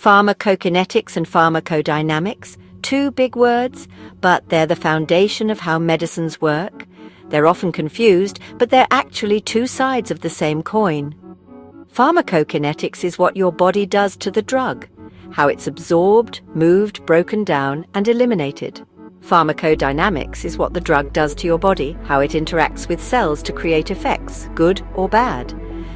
Pharmacokinetics and pharmacodynamics, two big words, but they're the foundation of how medicines work. They're often confused, but they're actually two sides of the same coin. Pharmacokinetics is what your body does to the drug, how it's absorbed, moved, broken down, and eliminated. Pharmacodynamics is what the drug does to your body, how it interacts with cells to create effects, good or bad.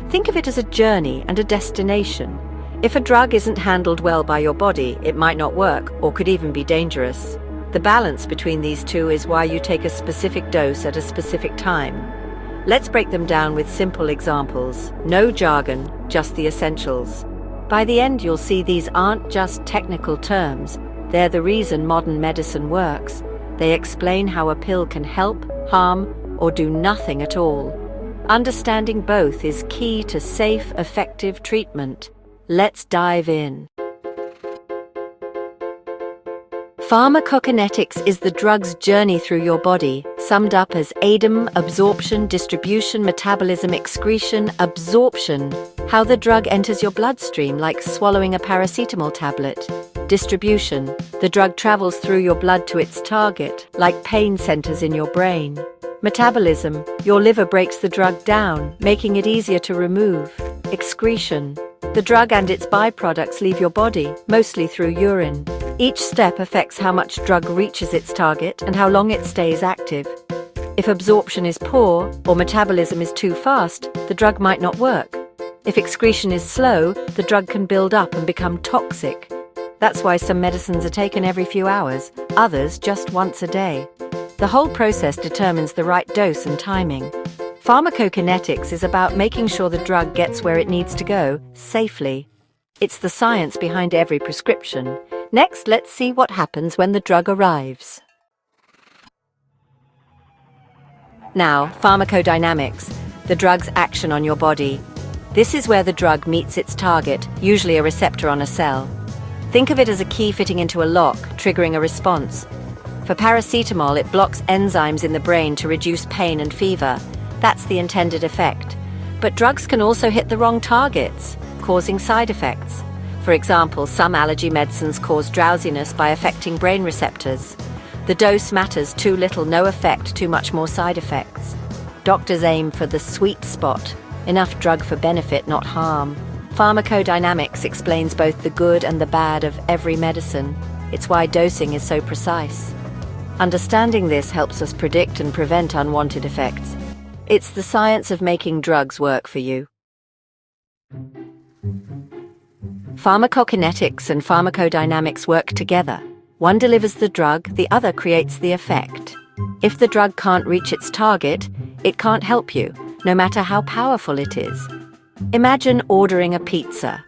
Think of it as a journey and a destination. If a drug isn't handled well by your body, it might not work or could even be dangerous. The balance between these two is why you take a specific dose at a specific time. Let's break them down with simple examples. No jargon, just the essentials. By the end, you'll see these aren't just technical terms. They're the reason modern medicine works. They explain how a pill can help, harm, or do nothing at all. Understanding both is key to safe, effective treatment. Let's dive in. Pharmacokinetics is the drug's journey through your body, summed up as ADME, absorption, distribution, metabolism, excretion, absorption, how the drug enters your bloodstream like swallowing a paracetamol tablet. Distribution, the drug travels through your blood to its target, like pain centers in your brain. Metabolism, your liver breaks the drug down, making it easier to remove. Excretion, the drug and its byproducts leave your body, mostly through urine. Each step affects how much drug reaches its target and how long it stays active. If absorption is poor or metabolism is too fast, the drug might not work. If excretion is slow, the drug can build up and become toxic. That's why some medicines are taken every few hours, others just once a day. The whole process determines the right dose and timing. Pharmacokinetics is about making sure the drug gets where it needs to go, safely. It's the science behind every prescription. Next, let's see what happens when the drug arrives. Now, pharmacodynamics, the drug's action on your body. This is where the drug meets its target, usually a receptor on a cell. Think of it as a key fitting into a lock, triggering a response. For paracetamol, it blocks enzymes in the brain to reduce pain and fever. That's the intended effect. But drugs can also hit the wrong targets, causing side effects. For example, some allergy medicines cause drowsiness by affecting brain receptors. The dose matters, too little, no effect, too much, more side effects. Doctors aim for the sweet spot, enough drug for benefit, not harm. Pharmacodynamics explains both the good and the bad of every medicine. It's why dosing is so precise. Understanding this helps us predict and prevent unwanted effects. It's the science of making drugs work for you. Pharmacokinetics and pharmacodynamics work together. One delivers the drug, the other creates the effect. If the drug can't reach its target, it can't help you, no matter how powerful it is. Imagine ordering a pizza.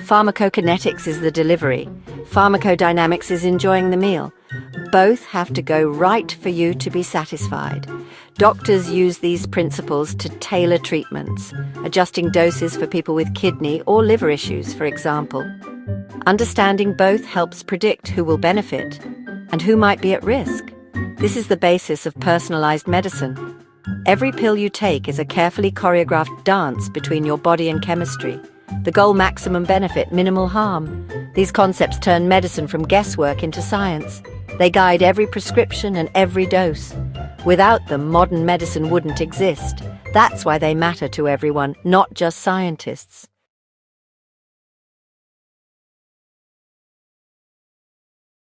Pharmacokinetics is the delivery. Pharmacodynamics is enjoying the meal. Both have to go right for you to be satisfied. Doctors use these principles to tailor treatments, adjusting doses for people with kidney or liver issues, for example. Understanding both helps predict who will benefit and who might be at risk. This is the basis of personalized medicine. Every pill you take is a carefully choreographed dance between your body and chemistry. The goal: maximum benefit, minimal harm. These concepts turn medicine from guesswork into science. They guide every prescription and every dose. Without them, modern medicine wouldn't exist. That's why they matter to everyone, not just scientists.